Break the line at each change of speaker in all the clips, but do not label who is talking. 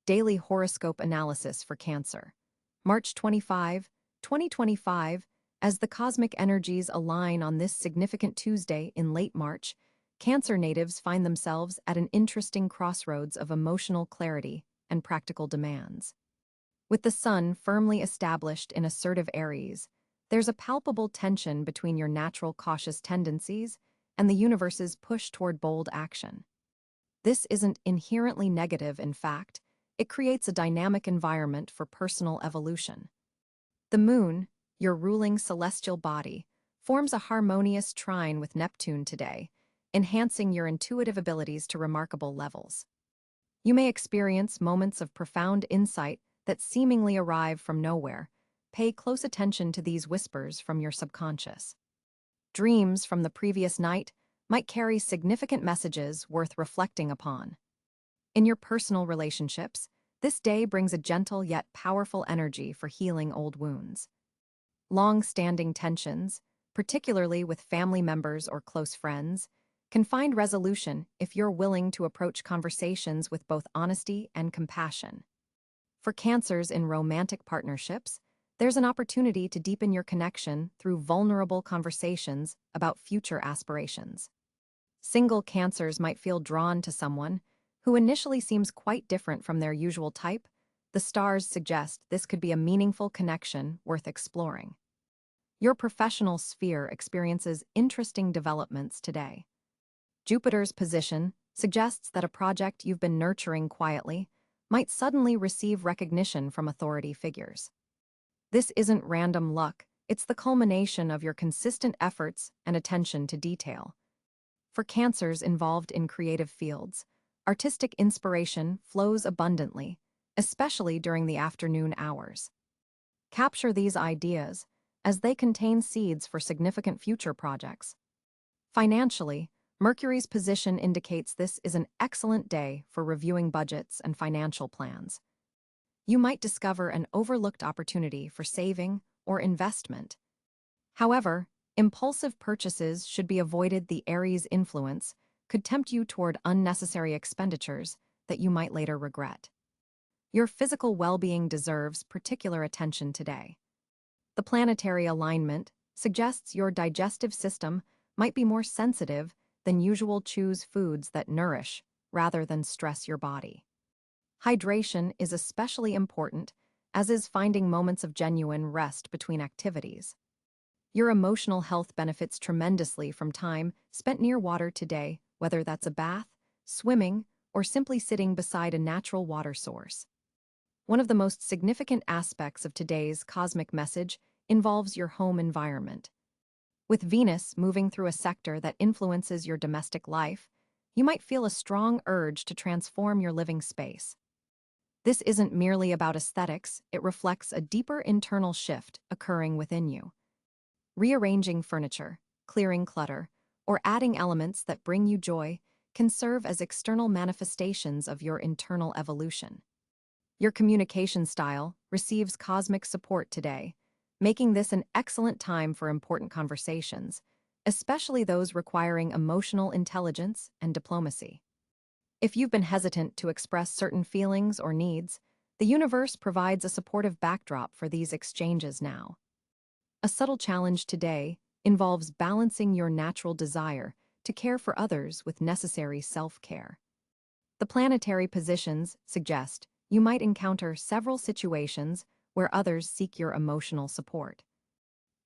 Daily Horoscope Analysis for Cancer. March 25, 2025, as the cosmic energies align on this significant Tuesday in late March, Cancer natives find themselves at an interesting crossroads of emotional clarity and practical demands. With the sun firmly established in assertive Aries, there's a palpable tension between your natural cautious tendencies and the universe's push toward bold action. This isn't inherently negative, in fact. It creates a dynamic environment for personal evolution. The moon, your ruling celestial body, forms a harmonious trine with Neptune today, enhancing your intuitive abilities to remarkable levels. You may experience moments of profound insight that seemingly arrive from nowhere. Pay close attention to these whispers from your subconscious. Dreams from the previous night might carry significant messages worth reflecting upon. In your personal relationships, this day brings a gentle yet powerful energy for healing old wounds. Long-standing tensions, particularly with family members or close friends, can find resolution if you're willing to approach conversations with both honesty and compassion. For Cancers in romantic partnerships, there's an opportunity to deepen your connection through vulnerable conversations about future aspirations. Single Cancers might feel drawn to someone who initially seems quite different from their usual type. The stars suggest this could be a meaningful connection worth exploring. Your professional sphere experiences interesting developments today. Jupiter's position suggests that a project you've been nurturing quietly might suddenly receive recognition from authority figures. This isn't random luck, it's the culmination of your consistent efforts and attention to detail. For Cancers involved in creative fields, artistic inspiration flows abundantly, especially during the afternoon hours. Capture these ideas, as they contain seeds for significant future projects. Financially, Mercury's position indicates this is an excellent day for reviewing budgets and financial plans. You might discover an overlooked opportunity for saving or investment. However, impulsive purchases should be avoided. The Aries influence could tempt you toward unnecessary expenditures that you might later regret. Your physical well-being deserves particular attention today. The planetary alignment suggests your digestive system might be more sensitive than usual. Choose foods that nourish rather than stress your body. Hydration is especially important, as is finding moments of genuine rest between activities. Your emotional health benefits tremendously from time spent near water today, whether that's a bath, swimming, or simply sitting beside a natural water source. One of the most significant aspects of today's cosmic message involves your home environment. With Venus moving through a sector that influences your domestic life, you might feel a strong urge to transform your living space. This isn't merely about aesthetics, it reflects a deeper internal shift occurring within you. Rearranging furniture, clearing clutter, or adding elements that bring you joy can serve as external manifestations of your internal evolution. Your communication style receives cosmic support today, making this an excellent time for important conversations, especially those requiring emotional intelligence and diplomacy. If you've been hesitant to express certain feelings or needs, the universe provides a supportive backdrop for these exchanges now. A subtle challenge today involves balancing your natural desire to care for others with necessary self-care. The planetary positions suggest you might encounter several situations where others seek your emotional support.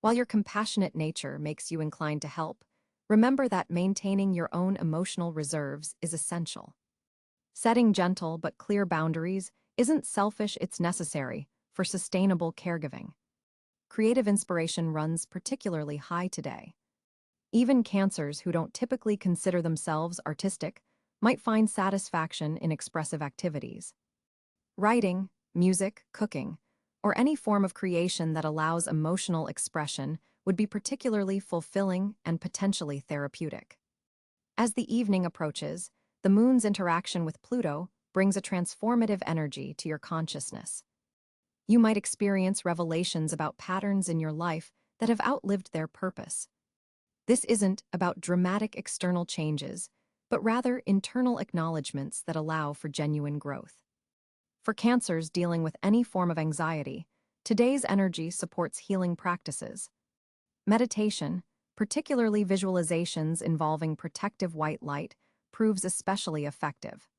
While your compassionate nature makes you inclined to help, remember that maintaining your own emotional reserves is essential. Setting gentle but clear boundaries isn't selfish, it's necessary for sustainable caregiving. Creative inspiration runs particularly high today. Even Cancers who don't typically consider themselves artistic might find satisfaction in expressive activities. Writing, music, cooking, or any form of creation that allows emotional expression would be particularly fulfilling and potentially therapeutic. As the evening approaches, the moon's interaction with Pluto brings a transformative energy to your consciousness. You might experience revelations about patterns in your life that have outlived their purpose. This isn't about dramatic external changes, but rather internal acknowledgments that allow for genuine growth. For Cancers dealing with any form of anxiety, today's energy supports healing practices. Meditation, particularly visualizations involving protective white light, proves especially effective.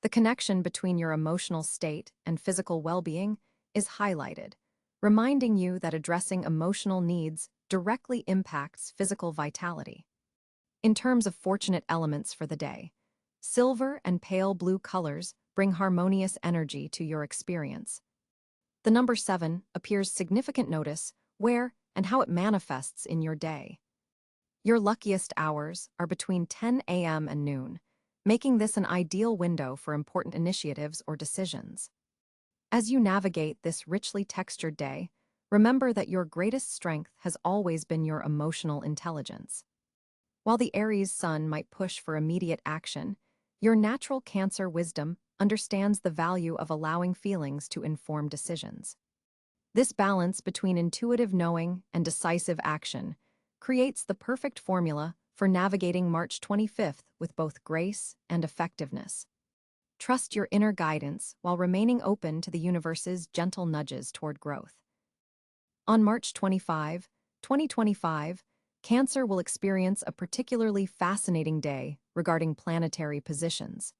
The connection between your emotional state and physical well-being is highlighted, reminding you that addressing emotional needs directly impacts physical vitality. In terms of fortunate elements for the day, silver and pale blue colors bring harmonious energy to your experience. The number 7 appears significant notice where and how it manifests in your day. Your luckiest hours are between 10 a.m. and noon, making this an ideal window for important initiatives or decisions. As you navigate this richly textured day, remember that your greatest strength has always been your emotional intelligence. While the Aries sun might push for immediate action, your natural Cancer wisdom understands the value of allowing feelings to inform decisions. This balance between intuitive knowing and decisive action creates the perfect formula for navigating March 25th with both grace and effectiveness. Trust your inner guidance while remaining open to the universe's gentle nudges toward growth. On March 25, 2025, Cancer will experience a particularly fascinating day regarding planetary positions.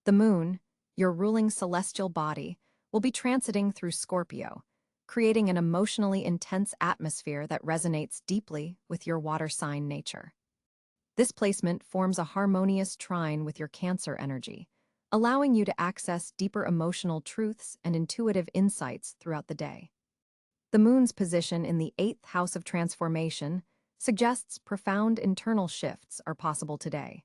The moon, your ruling celestial body, will be transiting through Scorpio, creating an emotionally intense atmosphere that resonates deeply with your water sign nature. This placement forms a harmonious trine with your Cancer energy, allowing you to access deeper emotional truths and intuitive insights throughout the day. The moon's position in the 8th house of transformation suggests profound internal shifts are possible today.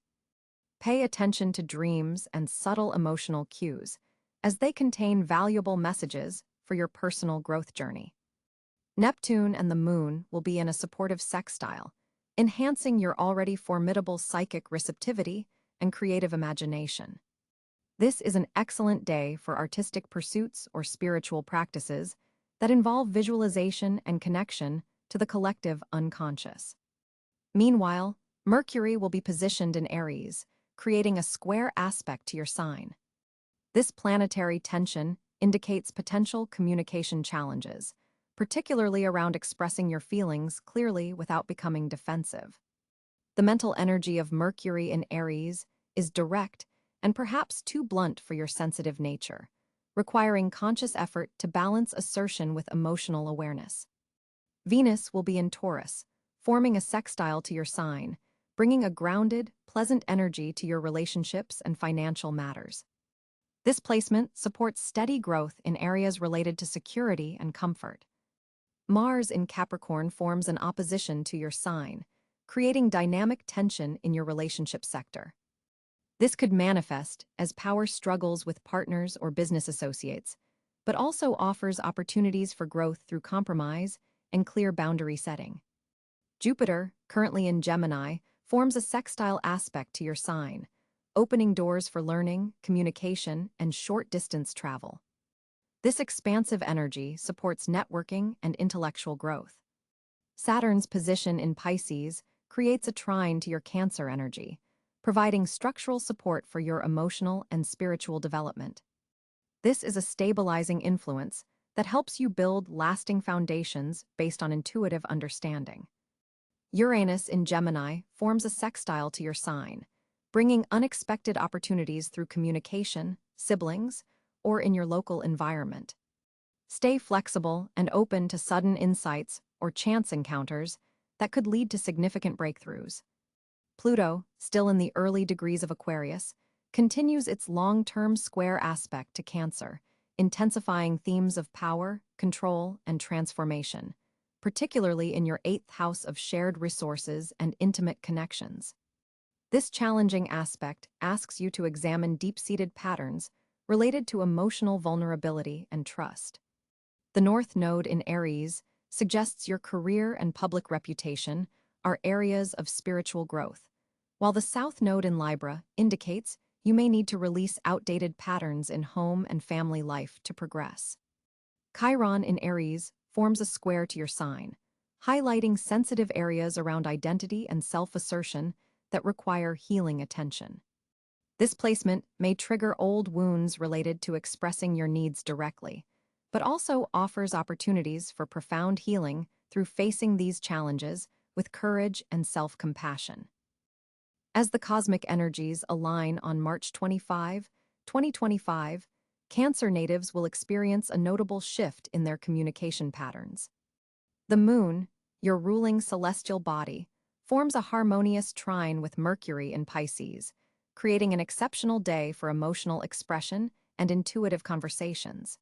Pay attention to dreams and subtle emotional cues, as they contain valuable messages for your personal growth journey. Neptune and the moon will be in a supportive sextile, enhancing your already formidable psychic receptivity and creative imagination. This is an excellent day for artistic pursuits or spiritual practices that involve visualization and connection to the collective unconscious. Meanwhile, Mercury will be positioned in Aries, creating a square aspect to your sign. This planetary tension indicates potential communication challenges, particularly around expressing your feelings clearly without becoming defensive. The mental energy of Mercury in Aries is direct and perhaps too blunt for your sensitive nature, requiring conscious effort to balance assertion with emotional awareness. Venus will be in Taurus, forming a sextile to your sign, bringing a grounded, pleasant energy to your relationships and financial matters. This placement supports steady growth in areas related to security and comfort. Mars in Capricorn forms an opposition to your sign, creating dynamic tension in your relationship sector. This could manifest as power struggles with partners or business associates, but also offers opportunities for growth through compromise and clear boundary setting. Jupiter, currently in Gemini, forms a sextile aspect to your sign, opening doors for learning, communication, and short-distance travel. This expansive energy supports networking and intellectual growth. Saturn's position in Pisces creates a trine to your Cancer energy, providing structural support for your emotional and spiritual development. This is a stabilizing influence that helps you build lasting foundations based on intuitive understanding. Uranus in Gemini forms a sextile to your sign, bringing unexpected opportunities through communication, siblings, or in your local environment. Stay flexible and open to sudden insights or chance encounters that could lead to significant breakthroughs. Pluto, still in the early degrees of Aquarius, continues its long-term square aspect to Cancer, intensifying themes of power, control, and transformation, particularly in your 8th house of shared resources and intimate connections. This challenging aspect asks you to examine deep-seated patterns related to emotional vulnerability and trust. The North Node in Aries suggests your career and public reputation are areas of spiritual growth, while the South Node in Libra indicates you may need to release outdated patterns in home and family life to progress. Chiron in Aries forms a square to your sign, highlighting sensitive areas around identity and self-assertion that require healing attention. This placement may trigger old wounds related to expressing your needs directly, but also offers opportunities for profound healing through facing these challenges with courage and self-compassion. As the cosmic energies align on March 25, 2025, Cancer natives will experience a notable shift in their communication patterns. The moon, your ruling celestial body, forms a harmonious trine with Mercury in Pisces, creating an exceptional day for emotional expression and intuitive conversations.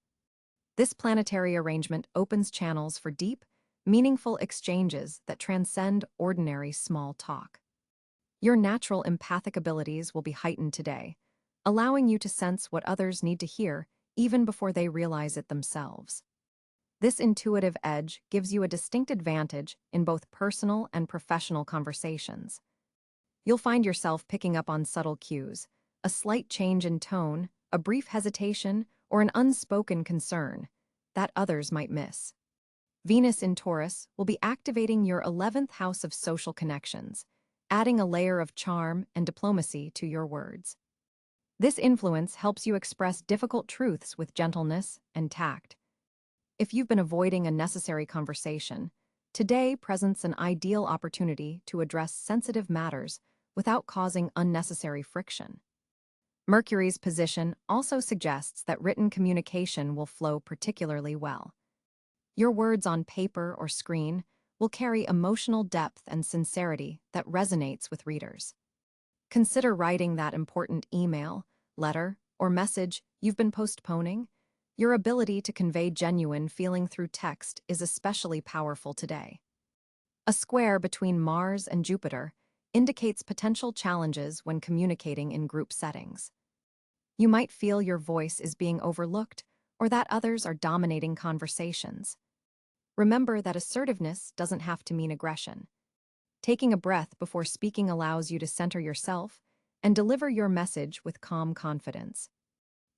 This planetary arrangement opens channels for deep, meaningful exchanges that transcend ordinary small talk. Your natural empathic abilities will be heightened today, allowing you to sense what others need to hear even before they realize it themselves. This intuitive edge gives you a distinct advantage in both personal and professional conversations. You'll find yourself picking up on subtle cues, a slight change in tone, a brief hesitation, or an unspoken concern that others might miss. Venus in Taurus will be activating your 11th house of social connections, adding a layer of charm and diplomacy to your words. This influence helps you express difficult truths with gentleness and tact. If you've been avoiding a necessary conversation, today presents an ideal opportunity to address sensitive matters without causing unnecessary friction. Mercury's position also suggests that written communication will flow particularly well. Your words on paper or screen will carry emotional depth and sincerity that resonates with readers. Consider writing that important email, letter, or message you've been postponing. Your ability to convey genuine feeling through text is especially powerful today. A square between Mars and Jupiter indicates potential challenges when communicating in group settings. You might feel your voice is being overlooked or that others are dominating conversations. Remember that assertiveness doesn't have to mean aggression. Taking a breath before speaking allows you to center yourself and deliver your message with calm confidence.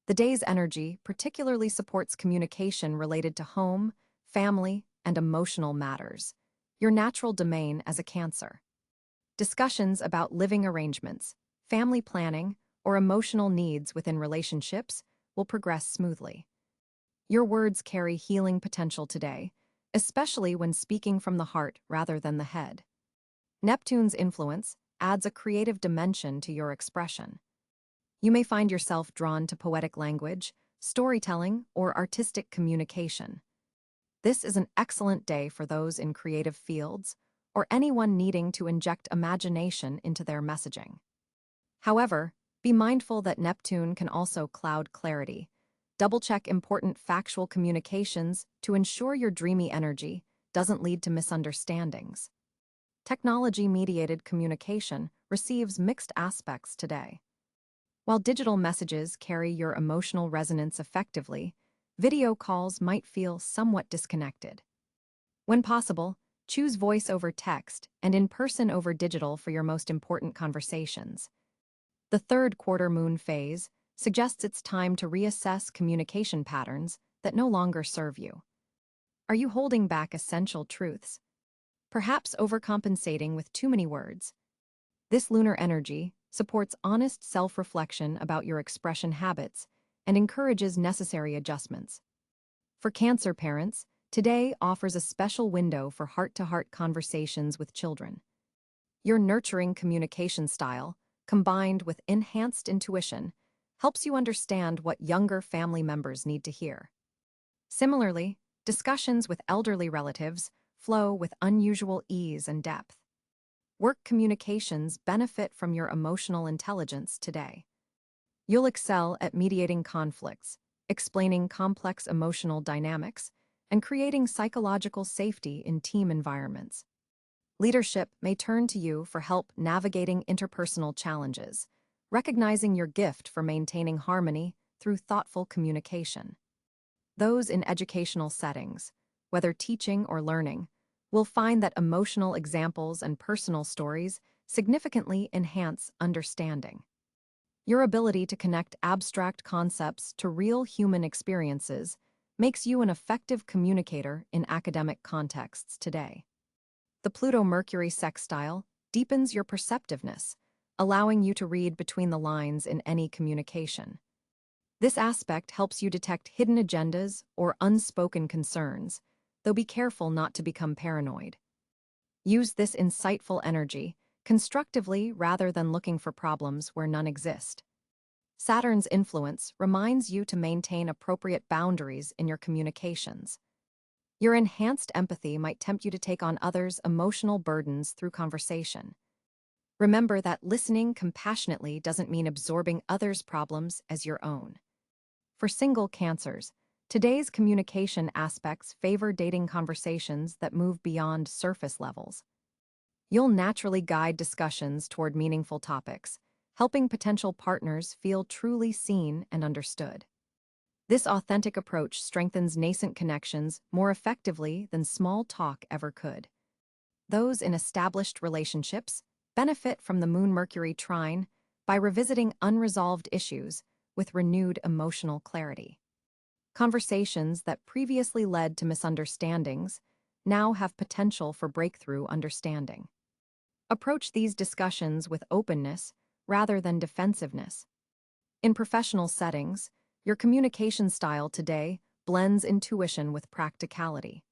The day's energy particularly supports communication related to home, family, and emotional matters, your natural domain as a Cancer. Discussions about living arrangements, family planning, or emotional needs within relationships will progress smoothly. Your words carry healing potential today, especially when speaking from the heart rather than the head. Neptune's influence adds a creative dimension to your expression. You may find yourself drawn to poetic language, storytelling, or artistic communication. This is an excellent day for those in creative fields or anyone needing to inject imagination into their messaging. However, be mindful that Neptune can also cloud clarity. Double-check important factual communications to ensure your dreamy energy doesn't lead to misunderstandings. Technology-mediated communication receives mixed aspects today. While digital messages carry your emotional resonance effectively, video calls might feel somewhat disconnected. When possible, choose voice over text and in-person over digital for your most important conversations. The third quarter moon phase suggests it's time to reassess communication patterns that no longer serve you. Are you holding back essential truths? Perhaps overcompensating with too many words? This lunar energy supports honest self-reflection about your expression habits and encourages necessary adjustments. For Cancer parents, today offers a special window for heart-to-heart conversations with children. Your nurturing communication style, combined with enhanced intuition, helps you understand what younger family members need to hear. Similarly, discussions with elderly relatives flow with unusual ease and depth. Work communications benefit from your emotional intelligence today. You'll excel at mediating conflicts, explaining complex emotional dynamics, and creating psychological safety in team environments. Leadership may turn to you for help navigating interpersonal challenges, recognizing your gift for maintaining harmony through thoughtful communication. Those in educational settings, whether teaching or learning, will find that emotional examples and personal stories significantly enhance understanding. Your ability to connect abstract concepts to real human experiences makes you an effective communicator in academic contexts today. The Pluto-Mercury sextile deepens your perceptiveness, allowing you to read between the lines in any communication. This aspect helps you detect hidden agendas or unspoken concerns, though be careful not to become paranoid. Use this insightful energy constructively rather than looking for problems where none exist. Saturn's influence reminds you to maintain appropriate boundaries in your communications. Your enhanced empathy might tempt you to take on others' emotional burdens through conversation. Remember that listening compassionately doesn't mean absorbing others' problems as your own. For single Cancers, today's communication aspects favor dating conversations that move beyond surface levels. You'll naturally guide discussions toward meaningful topics, helping potential partners feel truly seen and understood. This authentic approach strengthens nascent connections more effectively than small talk ever could. Those in established relationships benefit from the Moon-Mercury trine by revisiting unresolved issues with renewed emotional clarity. Conversations that previously led to misunderstandings now have potential for breakthrough understanding. Approach these discussions with openness rather than defensiveness. In professional settings, your communication style today blends intuition with practicality.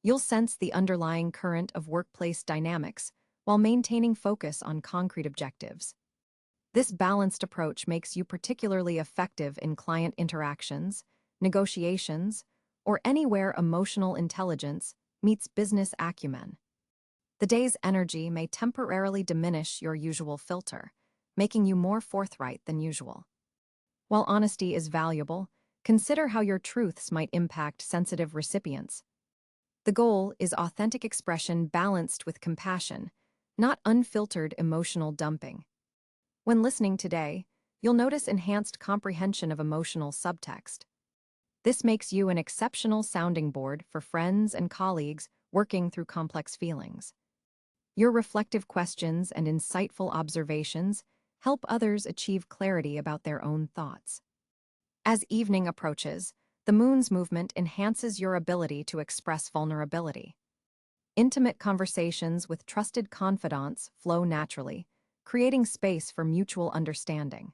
You'll sense the underlying current of workplace dynamics while maintaining focus on concrete objectives. This balanced approach makes you particularly effective in client interactions, negotiations, or anywhere emotional intelligence meets business acumen. The day's energy may temporarily diminish your usual filter, making you more forthright than usual. While honesty is valuable, consider how your truths might impact sensitive recipients. The goal is authentic expression balanced with compassion, not unfiltered emotional dumping. When listening today, you'll notice enhanced comprehension of emotional subtext. This makes you an exceptional sounding board for friends and colleagues working through complex feelings. Your reflective questions and insightful observations help others achieve clarity about their own thoughts. As evening approaches, the moon's movement enhances your ability to express vulnerability. Intimate conversations with trusted confidants flow naturally, creating space for mutual understanding.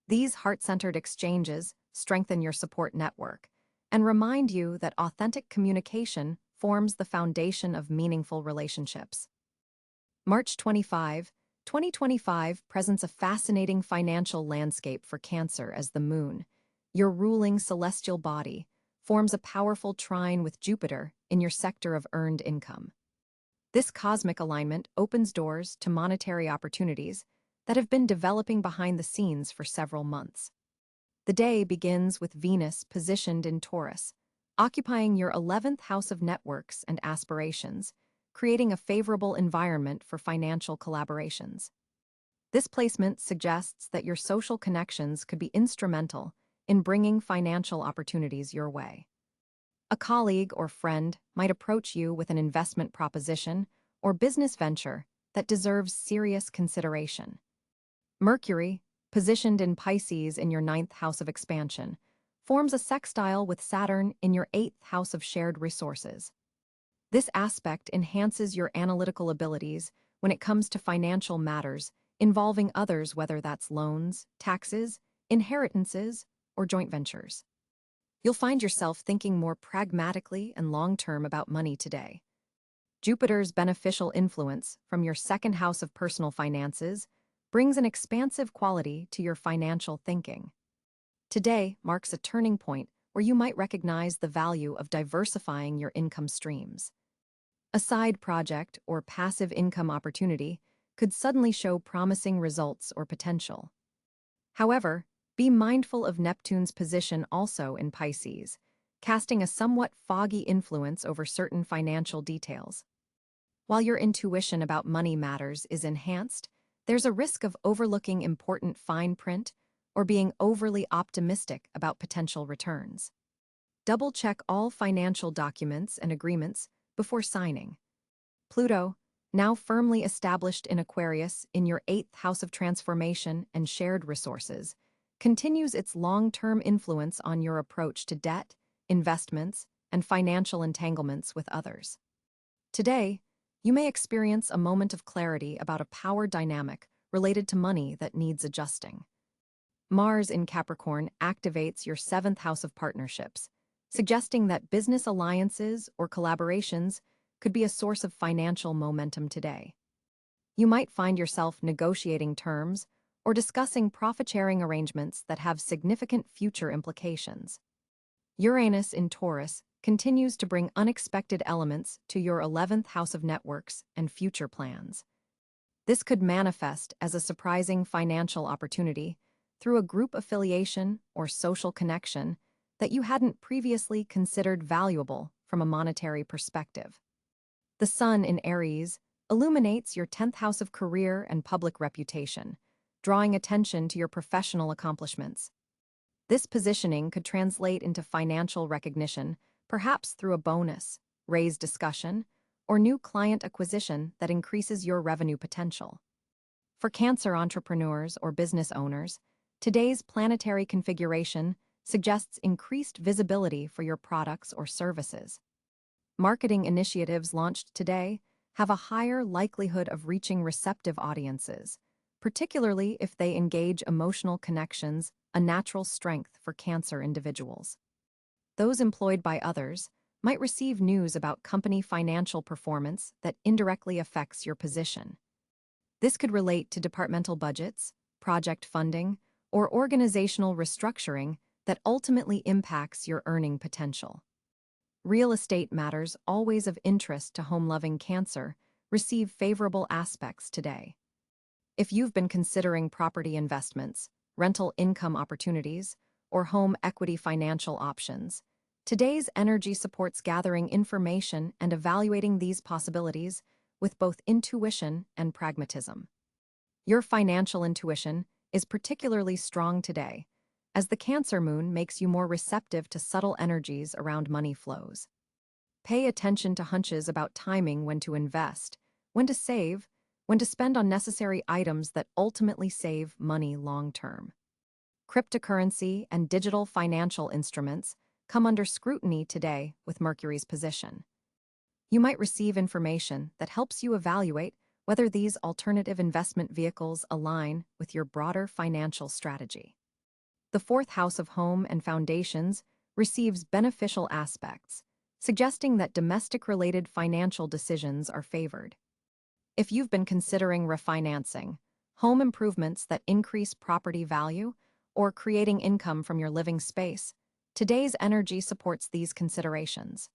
These heart-centered exchanges strengthen your support network and remind you that authentic communication forms the foundation of meaningful relationships. March 25, 2025 presents a fascinating financial landscape for Cancer as the moon, your ruling celestial body, forms a powerful trine with Jupiter in your sector of earned income. This cosmic alignment opens doors to monetary opportunities that have been developing behind the scenes for several months. The day begins with Venus positioned in Taurus, occupying your 11th house of networks and aspirations, creating a favorable environment for financial collaborations. This placement suggests that your social connections could be instrumental in bringing financial opportunities your way. A colleague or friend might approach you with an investment proposition or business venture that deserves serious consideration. Mercury, positioned in Pisces in your 9th house of expansion, forms a sextile with Saturn in your 8th house of shared resources. This aspect enhances your analytical abilities when it comes to financial matters involving others, whether that's loans, taxes, inheritances, or joint ventures. You'll find yourself thinking more pragmatically and long-term about money today. Jupiter's beneficial influence from your 2nd house of personal finances brings an expansive quality to your financial thinking. Today marks a turning point where you might recognize the value of diversifying your income streams. A side project or passive income opportunity could suddenly show promising results or potential. However, be mindful of Neptune's position also in Pisces, casting a somewhat foggy influence over certain financial details. While your intuition about money matters is enhanced, there's a risk of overlooking important fine print or being overly optimistic about potential returns. Double-check all financial documents and agreements before signing. Pluto, now firmly established in Aquarius in your 8th house of transformation and shared resources, continues its long-term influence on your approach to debt, investments, and financial entanglements with others. Today, you may experience a moment of clarity about a power dynamic related to money that needs adjusting. Mars in Capricorn activates your seventh house of partnerships, suggesting that business alliances or collaborations could be a source of financial momentum today. You might find yourself negotiating terms or discussing profit-sharing arrangements that have significant future implications. Uranus in Taurus continues to bring unexpected elements to your 11th house of networks and future plans. This could manifest as a surprising financial opportunity through a group affiliation or social connection that you hadn't previously considered valuable from a monetary perspective. The Sun in Aries illuminates your 10th house of career and public reputation, drawing attention to your professional accomplishments. This positioning could translate into financial recognition, perhaps through a bonus, raise discussion, or new client acquisition that increases your revenue potential. For Cancer entrepreneurs or business owners, today's planetary configuration suggests increased visibility for your products or services. Marketing initiatives launched today have a higher likelihood of reaching receptive audiences, particularly if they engage emotional connections, a natural strength for Cancer individuals. Those employed by others might receive news about company financial performance that indirectly affects your position. This could relate to departmental budgets, project funding, or organizational restructuring that ultimately impacts your earning potential. Real estate matters, always of interest to home-loving Cancer, receive favorable aspects today. If you've been considering property investments, rental income opportunities, or home equity financial options, today's energy supports gathering information and evaluating these possibilities with both intuition and pragmatism. Your financial intuition is particularly strong today, as the Cancer moon makes you more receptive to subtle energies around money flows. Pay attention to hunches about timing, when to invest, when to save, when to spend on necessary items that ultimately save money long-term. Cryptocurrency and digital financial instruments come under scrutiny today with Mercury's position. You might receive information that helps you evaluate whether these alternative investment vehicles align with your broader financial strategy. The fourth house of home and foundations receives beneficial aspects, suggesting that domestic-related financial decisions are favored. If you've been considering refinancing, home improvements that increase property value, or creating income from your living space, today's energy supports these considerations.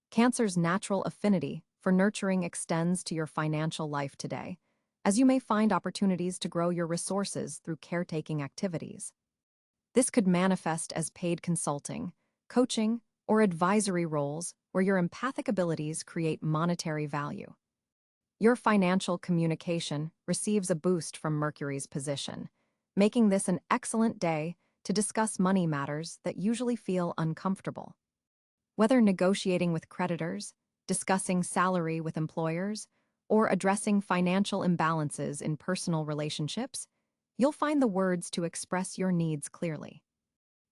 Cancer's natural affinity for nurturing extends to your financial life today, as you may find opportunities to grow your resources through caretaking activities. This could manifest as paid consulting, coaching, or advisory roles where your empathic abilities create monetary value. Your financial communication receives a boost from Mercury's position, making this an excellent day to discuss money matters that usually feel uncomfortable. Whether negotiating with creditors, discussing salary with employers, or addressing financial imbalances in personal relationships, you'll find the words to express your needs clearly.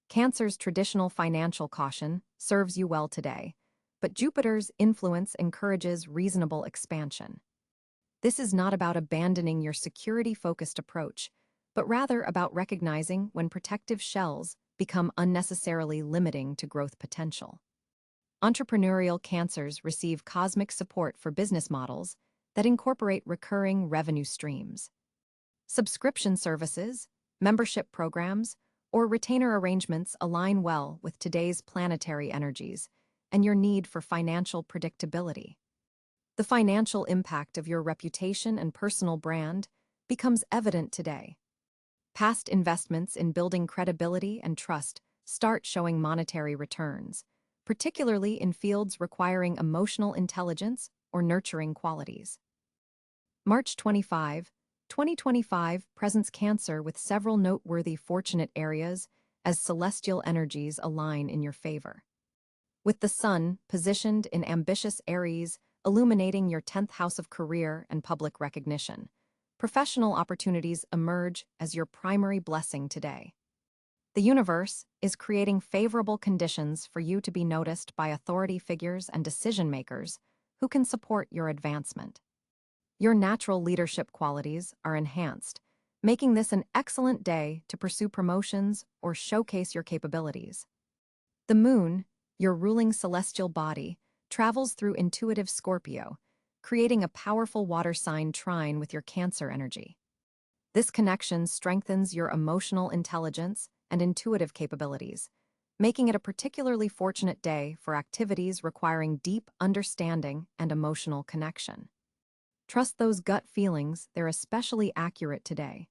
Cancer's traditional financial caution serves you well today, but Jupiter's influence encourages reasonable expansion. This is not about abandoning your security-focused approach, but rather about recognizing when protective shells become unnecessarily limiting to growth potential. Entrepreneurial Cancers receive cosmic support for business models that incorporate recurring revenue streams. Subscription services, membership programs, or retainer arrangements align well with today's planetary energies and your need for financial predictability. The financial impact of your reputation and personal brand becomes evident today. Past investments in building credibility and trust start showing monetary returns, particularly in fields requiring emotional intelligence or nurturing qualities. March 25, 2025 presents Cancer with several noteworthy fortunate areas as celestial energies align in your favor. With the Sun positioned in ambitious Aries, illuminating your 10th house of career and public recognition, professional opportunities emerge as your primary blessing today. The universe is creating favorable conditions for you to be noticed by authority figures and decision-makers who can support your advancement. Your natural leadership qualities are enhanced, making this an excellent day to pursue promotions or showcase your capabilities. The moon, your ruling celestial body, travels through intuitive Scorpio, creating a powerful water sign trine with your Cancer energy. This connection strengthens your emotional intelligence and intuitive capabilities, making it a particularly fortunate day for activities requiring deep understanding and emotional connection. Trust those gut feelings, they're especially accurate today.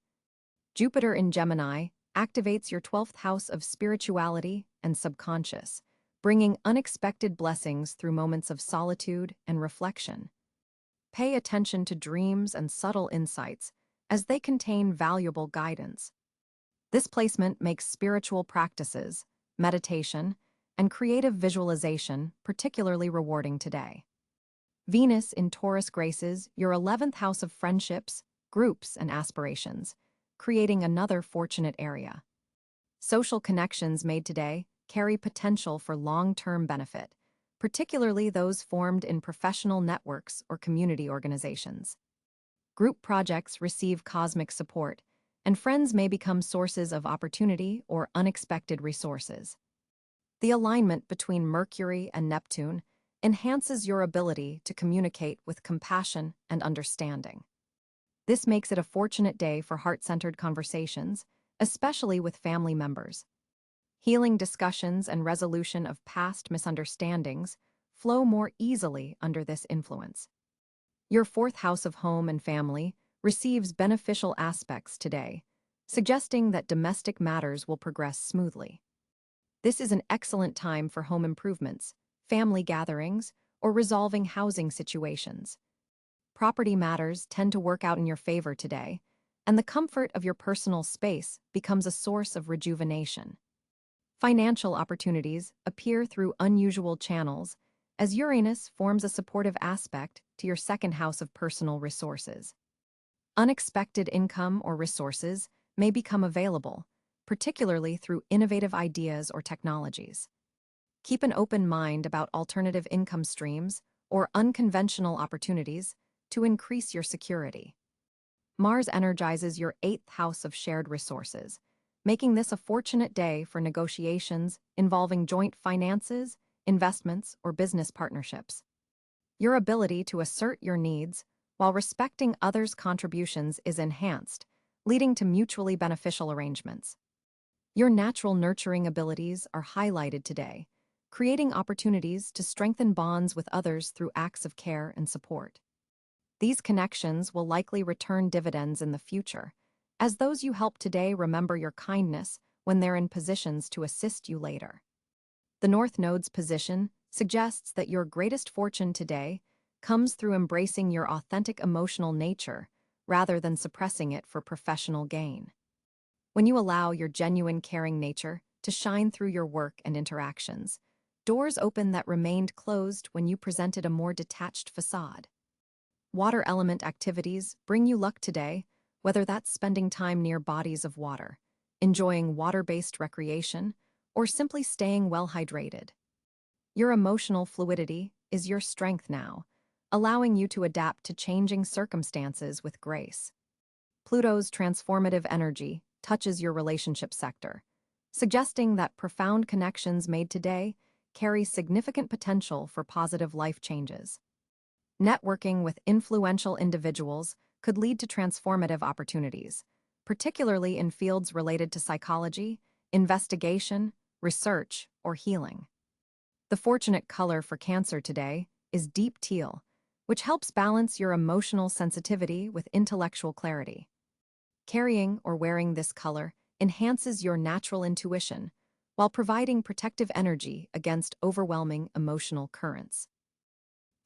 Jupiter in Gemini activates your 12th house of spirituality and subconscious, bringing unexpected blessings through moments of solitude and reflection. Pay attention to dreams and subtle insights, as they contain valuable guidance. This placement makes spiritual practices, meditation, and creative visualization particularly rewarding today. Venus in Taurus graces your 11th house of friendships, groups, and aspirations, creating another fortunate area. Social connections made today carry potential for long-term benefit, particularly those formed in professional networks or community organizations. Group projects receive cosmic support, and friends may become sources of opportunity or unexpected resources. The alignment between Mercury and Neptune enhances your ability to communicate with compassion and understanding. This makes it a fortunate day for heart-centered conversations, especially with family members. Healing discussions and resolution of past misunderstandings flow more easily under this influence. Your 4th house of home and family receives beneficial aspects today, suggesting that domestic matters will progress smoothly. This is an excellent time for home improvements, family gatherings, or resolving housing situations. Property matters tend to work out in your favor today, and the comfort of your personal space becomes a source of rejuvenation. Financial opportunities appear through unusual channels, as Uranus forms a supportive aspect to your 2nd house of personal resources. Unexpected income or resources may become available, particularly through innovative ideas or technologies. Keep an open mind about alternative income streams or unconventional opportunities to increase your security. Mars energizes your 8th house of shared resources, making this a fortunate day for negotiations involving joint finances, investments, or business partnerships. Your ability to assert your needs while respecting others' contributions is enhanced, leading to mutually beneficial arrangements. Your natural nurturing abilities are highlighted today, creating opportunities to strengthen bonds with others through acts of care and support. These connections will likely return dividends in the future, as those you help today remember your kindness when they're in positions to assist you later. The North Node's position suggests that your greatest fortune today comes through embracing your authentic emotional nature rather than suppressing it for professional gain. When you allow your genuine caring nature to shine through your work and interactions, doors open that remained closed when you presented a more detached facade. Water element activities bring you luck today, whether that's spending time near bodies of water, enjoying water-based recreation, or simply staying well hydrated. Your emotional fluidity is your strength now, allowing you to adapt to changing circumstances with grace. Pluto's transformative energy touches your relationship sector, suggesting that profound connections made today carry significant potential for positive life changes. Networking with influential individuals could lead to transformative opportunities, particularly in fields related to psychology, investigation, research, or healing. The fortunate color for Cancer today is deep teal, which helps balance your emotional sensitivity with intellectual clarity. Carrying or wearing this color enhances your natural intuition while providing protective energy against overwhelming emotional currents.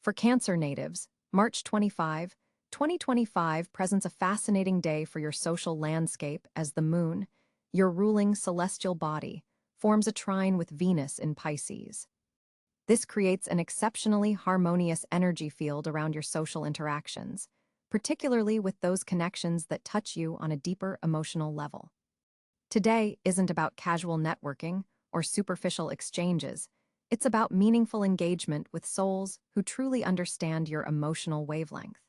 For Cancer natives, March 25, 2025 presents a fascinating day for your social landscape as the moon, your ruling celestial body, forms a trine with Venus in Pisces. This creates an exceptionally harmonious energy field around your social interactions, particularly with those connections that touch you on a deeper emotional level. Today isn't about casual networking or superficial exchanges. It's about meaningful engagement with souls who truly understand your emotional wavelength.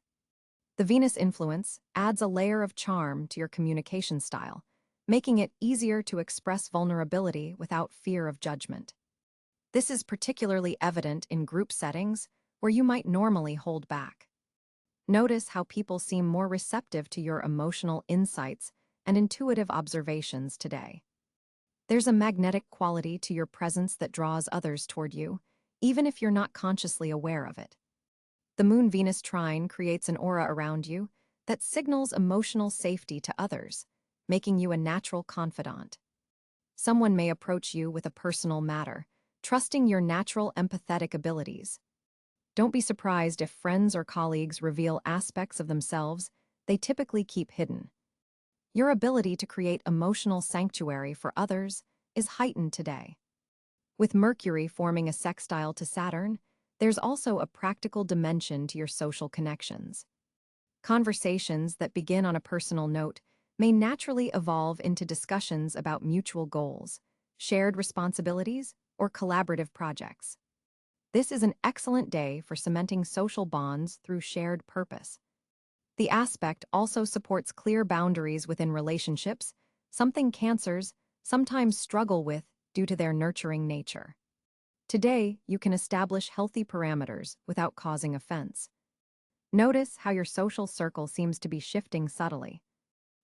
The Venus influence adds a layer of charm to your communication style, making it easier to express vulnerability without fear of judgment. This is particularly evident in group settings where you might normally hold back. Notice how people seem more receptive to your emotional insights and intuitive observations today. There's a magnetic quality to your presence that draws others toward you, even if you're not consciously aware of it. The Moon-Venus trine creates an aura around you that signals emotional safety to others, making you a natural confidant. Someone may approach you with a personal matter, trusting your natural empathetic abilities. Don't be surprised if friends or colleagues reveal aspects of themselves they typically keep hidden. Your ability to create emotional sanctuary for others is heightened today. With Mercury forming a sextile to Saturn, there's also a practical dimension to your social connections. Conversations that begin on a personal note may naturally evolve into discussions about mutual goals, shared responsibilities, or collaborative projects. This is an excellent day for cementing social bonds through shared purpose. The aspect also supports clear boundaries within relationships, something Cancers sometimes struggle with due to their nurturing nature. Today, you can establish healthy parameters without causing offense. Notice how your social circle seems to be shifting subtly.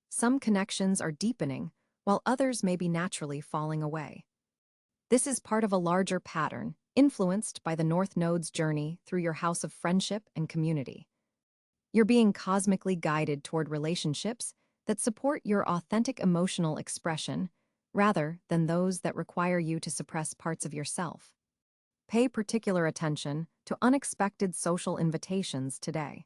Some connections are deepening, while others may be naturally falling away. This is part of a larger pattern, influenced by the North Node's journey through your house of friendship and community. You're being cosmically guided toward relationships that support your authentic emotional expression, rather than those that require you to suppress parts of yourself. Pay particular attention to unexpected social invitations today.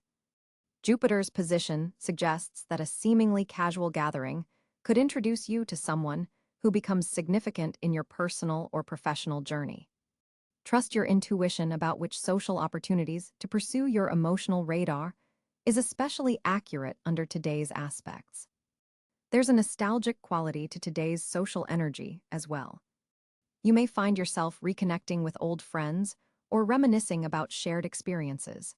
Jupiter's position suggests that a seemingly casual gathering could introduce you to someone who becomes significant in your personal or professional journey. Trust your intuition about which social opportunities to pursue. Your emotional radar is especially accurate under today's aspects. There's a nostalgic quality to today's social energy as well. You may find yourself reconnecting with old friends or reminiscing about shared experiences.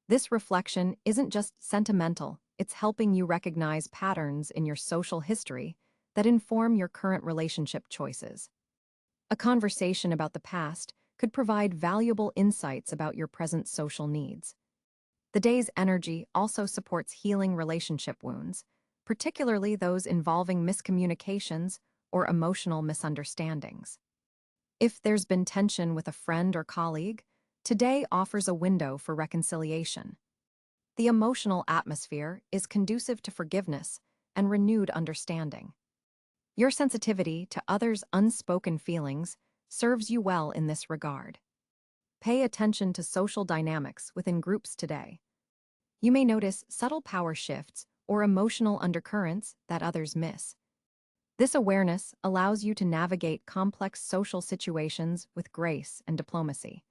This reflection isn't just sentimental, it's helping you recognize patterns in your social history that inform your current relationship choices. A conversation about the past could provide valuable insights about your present social needs. The day's energy also supports healing relationship wounds, particularly those involving miscommunications or emotional misunderstandings. If there's been tension with a friend or colleague, today offers a window for reconciliation. The emotional atmosphere is conducive to forgiveness and renewed understanding. Your sensitivity to others' unspoken feelings serves you well in this regard. Pay attention to social dynamics within groups today. You may notice subtle power shifts or emotional undercurrents that others miss. This awareness allows you to navigate complex social situations with grace and diplomacy.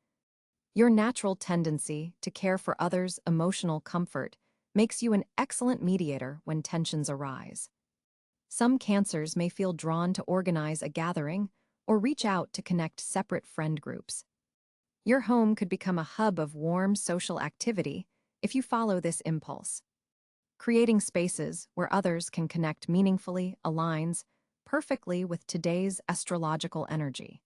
Your natural tendency to care for others' emotional comfort makes you an excellent mediator when tensions arise. Some Cancers may feel drawn to organize a gathering or reach out to connect separate friend groups. Your home could become a hub of warm social activity if you follow this impulse. Creating spaces where others can connect meaningfully aligns perfectly with today's astrological energy.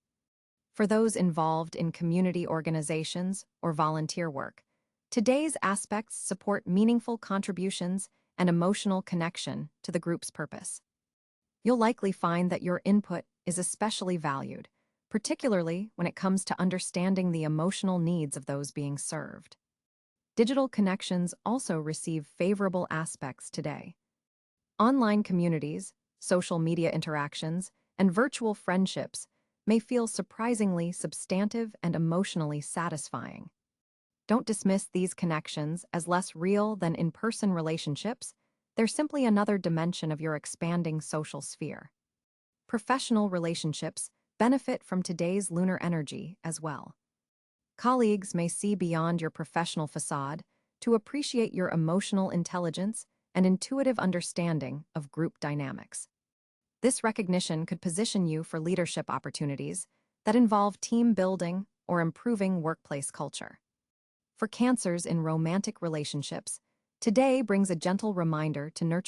For those involved in community organizations or volunteer work, today's aspects support meaningful contributions and emotional connection to the group's purpose. You'll likely find that your input is especially valued, particularly when it comes to understanding the emotional needs of those being served. Digital connections also receive favorable aspects today. Online communities, social media interactions, and virtual friendships may feel surprisingly substantive and emotionally satisfying. Don't dismiss these connections as less real than in-person relationships. They're simply another dimension of your expanding social sphere. Professional relationships benefit from today's lunar energy as well. Colleagues may see beyond your professional facade to appreciate your emotional intelligence and intuitive understanding of group dynamics. This recognition could position you for leadership opportunities that involve team building or improving workplace culture. For Cancers in romantic relationships, Today brings a gentle reminder to nurture